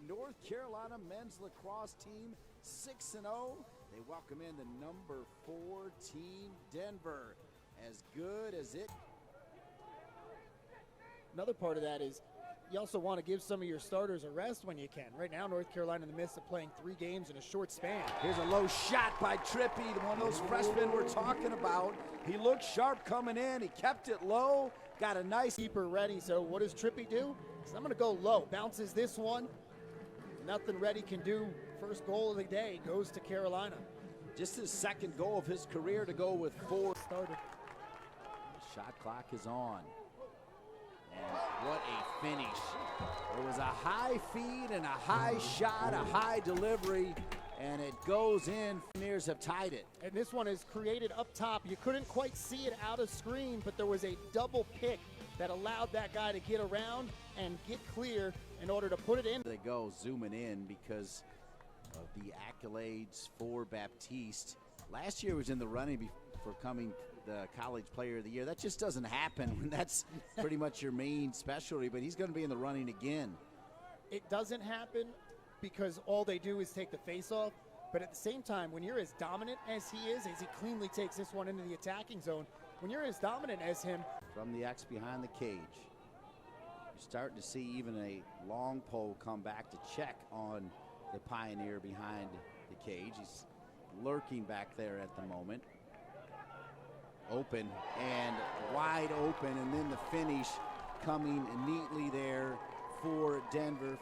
North Carolina men's lacrosse team 6-0. They welcome in the number 4 team, Denver. As good as it. Another part of that is you also want to give some of your starters a rest when you can. Right now, North Carolina in the midst of playing 3 games in a short span. Here's a low shot by Trippi, one of those freshmen we're talking about. He looked sharp coming in. He kept it low, got a nice keeper ready. So what does Trippi do? So I'm going to go low. Bounces this one. Nothing Reddy can do. First goal of the day goes to Carolina. Just his second goal of his career to go with 4. Started. The shot clock is on. And what a finish. It was a high feed and a high shot, a high delivery, and it goes in. Buccaneers have tied it. And this one is created up top. You couldn't quite see it out of screen, but there was a double pick that allowed that guy to get around and get clear in order to put it in. They go zooming in because of the accolades for Baptiste. Last year was in the running for coming the college player of the year. That just doesn't happen when that's pretty much your main specialty, but he's going to be in the running again. It doesn't happen because all they do is take the face off, but at the same time, when you're as dominant as he is, as he cleanly takes this one into the attacking zone, when you're as dominant as him. From the X behind the cage, you're starting to see even a long pole come back to check on the Pioneer behind the cage. He's lurking back there at the moment. Open and wide open, and then the finish coming neatly there for Denver.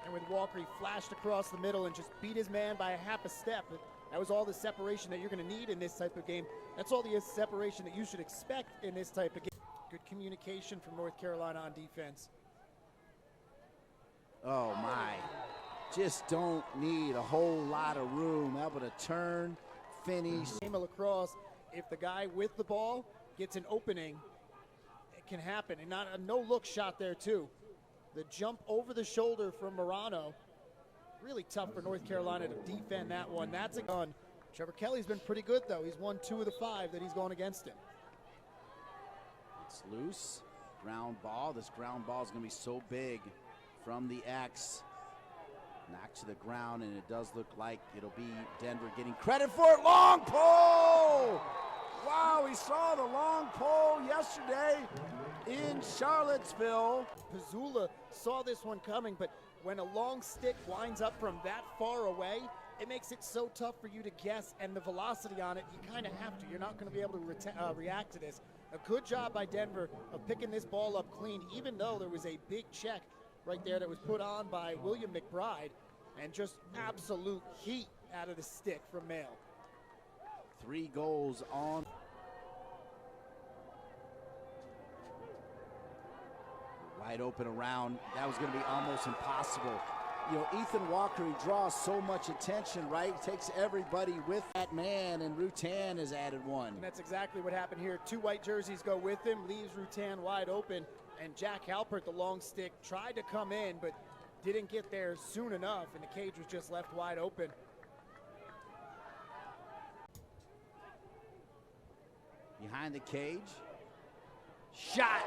And with Walker, he flashed across the middle and just beat his man by a half a step. That was all the separation that you're going to need in this type of game. That's all the separation that you should expect in this type of game. Good communication from North Carolina on defense. Oh my, just don't need a whole lot of room. Able to turn, finish. Game of lacrosse, if the guy with the ball gets an opening, it can happen. And not a no-look shot there too. The jump over the shoulder from Morano, really tough for North Carolina to defend that one. That's a gun. Trevor Kelly's been pretty good though. He's won 2 of the 5 that he's gone against him. It's loose, ground ball. This ground ball is going to be so big from the X. Knocked to the ground, and it does look like it'll be Denver getting credit for it. Long pole! Wow, we saw the long pole yesterday in Charlottesville. Pizzula saw this one coming, but when a long stick winds up from that far away, it makes it so tough for you to guess, and the velocity on it, you kind of have to. You're not going to be able to react to this. A good job by Denver of picking this ball up clean, even though there was a big check right there that was put on by William McBride, and just absolute heat out of the stick from Mail. 3 goals on. Wide open around. That was going to be almost impossible. You know, Ethan Walker, he draws so much attention, right? He takes everybody with that man, and Rutan has added 1. And that's exactly what happened here. 2 white jerseys go with him, leaves Rutan wide open, and Jack Halpert, the long stick, tried to come in, but didn't get there soon enough, and the cage was just left wide open. Behind the cage. Shot!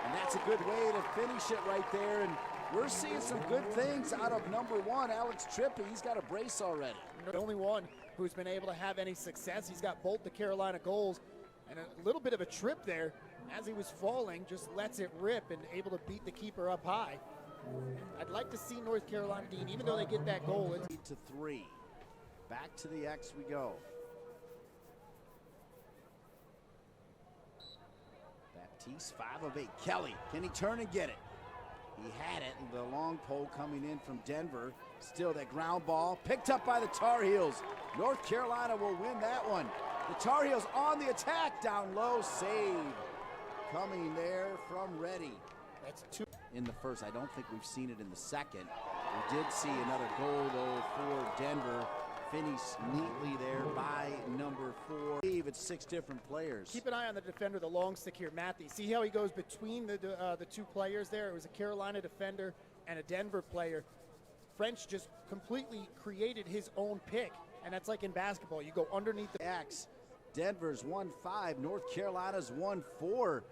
And that's a good way to finish it right there. And we're seeing some good things out of number 1, Alex Trippi. He's got a brace already. The only one who's been able to have any success. He's got both the Carolina goals, and a little bit of a trip there as he was falling, just lets it rip and able to beat the keeper up high. I'd like to see North Carolina, Dean, even though they get that goal. It's to 3. Back to the X we go. Baptiste, 5 of 8. Kelly, can he turn and get it? He had it, and the long pole coming in from Denver. Still that ground ball, picked up by the Tar Heels. North Carolina will win that one. The Tar Heels on the attack, down low, save. Coming there from Reddy. That's 2 in the first. I don't think we've seen it in the second. We did see another goal, though, for Denver. Finished neatly there by number 4. It's 6 different players. Keep an eye on the defender, the long stick here, Matthew. See how he goes between the 2 players there? It was a Carolina defender and a Denver player. French just completely created his own pick, and that's like in basketball. You go underneath the X. Denver's 1-5, North Carolina's 1-4.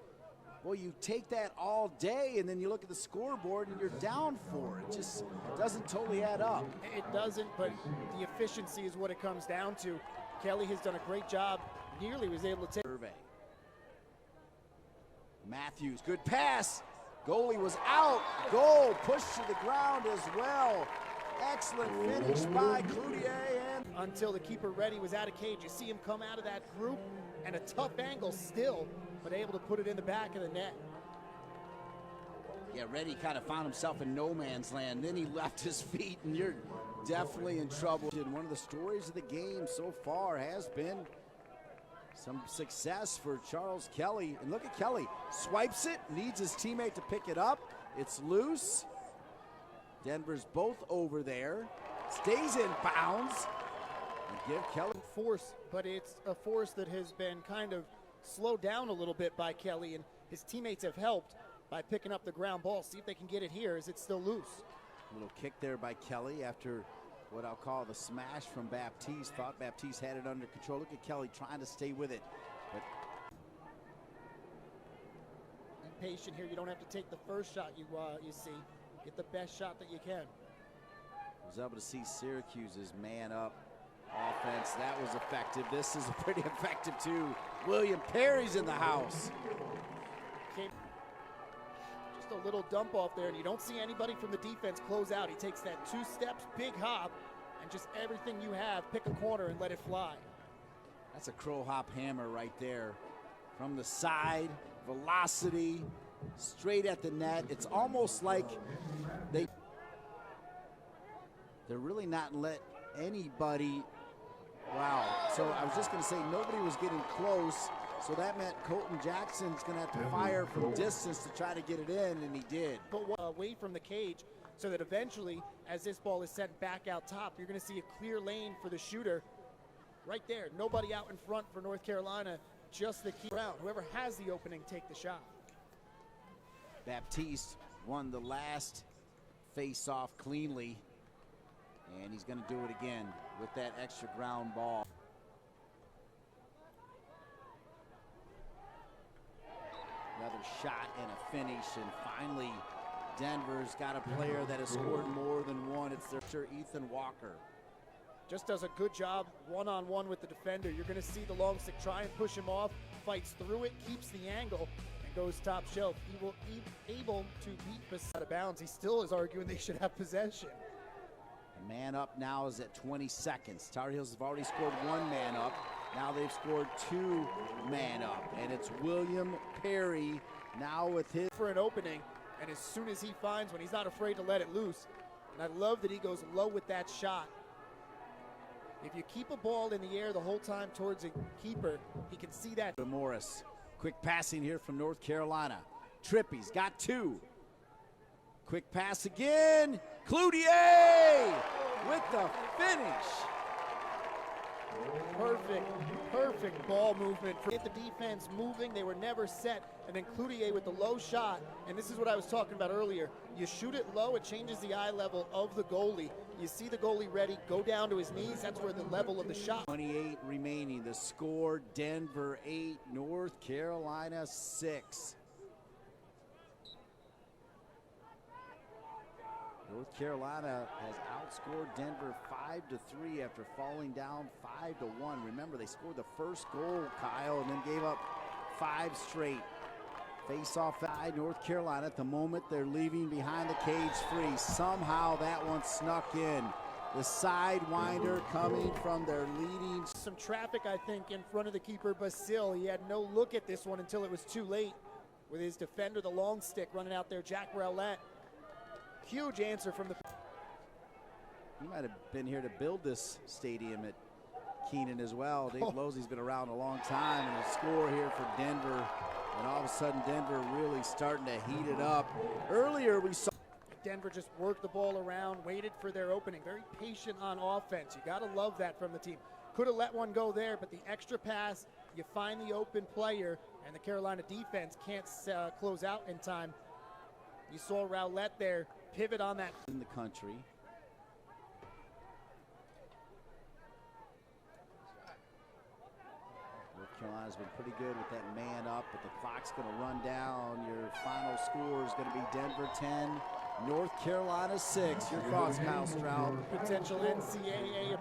Well, you take that all day, and then you look at the scoreboard, and you're down 4. It just doesn't totally add up. It doesn't, but the efficiency is what it comes down to. Kelly has done a great job. Nearly was able to take. Survey. Matthews, good pass. Goalie was out. Goal pushed to the ground as well. Excellent finish by Cloutier. And until the keeper Reddy was out of cage. You see him come out of that group, and a tough angle still, but able to put it in the back of the net. Yeah, Reddy kind of found himself in no man's land. Then he left his feet, and you're definitely in trouble. And one of the stories of the game so far has been some success for Charles Kelly. And look at Kelly, swipes it, needs his teammate to pick it up. It's loose. Denver's both over there. Stays in bounds. And give Kelly force, but it's a force that has been kind of slowed down a little bit by Kelly, and his teammates have helped by picking up the ground ball. See if they can get it here as it's still loose. A little kick there by Kelly after what I'll call the smash from Baptiste. Thought Baptiste had it under control. Look at Kelly trying to stay with it. But be patient here. You don't have to take the first shot you see. Get the best shot that you can. Was able to see Syracuse's man up offense. That was effective. This is pretty effective too. William Perry's in the house. Just a little dump off there, and you don't see anybody from the defense close out. He takes that 2 steps, big hop, and just everything you have, pick a corner and let it fly. That's a crow hop hammer right there. From the side, velocity, straight at the net. It's almost like they're really not let anybody. Wow. So I was just going to say nobody was getting close. So that meant Coulton Jackson's going to have to fire from distance to try to get it in, and he did. But away from the cage so that eventually, as this ball is sent back out top, you're going to see a clear lane for the shooter right there. Nobody out in front for North Carolina, just the key round. Whoever has the opening, take the shot. Baptiste won the last face-off cleanly, and he's going to do it again with that extra ground ball. Another shot and a finish, and finally Denver's got a player that has scored more than one. It's their Ethan Walker. Just does a good job one-on-one with the defender. You're going to see the long stick try and push him off, fights through it, keeps the angle, and goes top shelf. He will be able to beat Bassett out of bounds. He still is arguing they should have possession. The man up now is at 20 seconds. Tar Heels have already scored 1 man up. Now they've scored 2 man up, and it's William Perry now with his for an opening, and as soon as he finds one, he's not afraid to let it loose. And I love that he goes low with that shot. If you keep a ball in the air the whole time towards a keeper, he can see that. Morris, quick passing here from North Carolina. Trippi's got 2. Quick pass again. Cloutier with the finish. Perfect ball movement. Get the defense moving. They were never set. And then Cloutier with the low shot. And this is what I was talking about earlier. You shoot it low, it changes the eye level of the goalie. You see the goalie ready, go down to his knees. That's where the level of the shot. 28 remaining. The score, Denver 8, North Carolina 6. North Carolina has outscored Denver 5-3 after falling down 5-1. Remember, they scored the first goal, Kyle, and then gave up 5 straight. Face-off side, North Carolina. At the moment, they're leaving behind the cage free. Somehow that one snuck in. The sidewinder coming from their leading. Some traffic, I think, in front of the keeper, Basile. He had no look at this one until it was too late. With his defender, the long stick, running out there, Jack Rowlett. Huge answer from the. He might have been here to build this stadium at Keenan as well. Dave Losey's been around a long time, and a score here for Denver. And all of a sudden, Denver really starting to heat it up. Earlier, we saw Denver just worked the ball around, waited for their opening. Very patient on offense. You got to love that from the team. Could have let one go there, but the extra pass, you find the open player, and the Carolina defense can't close out in time. You saw Rowlett there pivot on that. In the country. North Carolina's been pretty good with that man up, but the clock's going to run down. Your final score is going to be Denver 10, North Carolina 6. Your thoughts, Kyle Stroud? Potential NCAA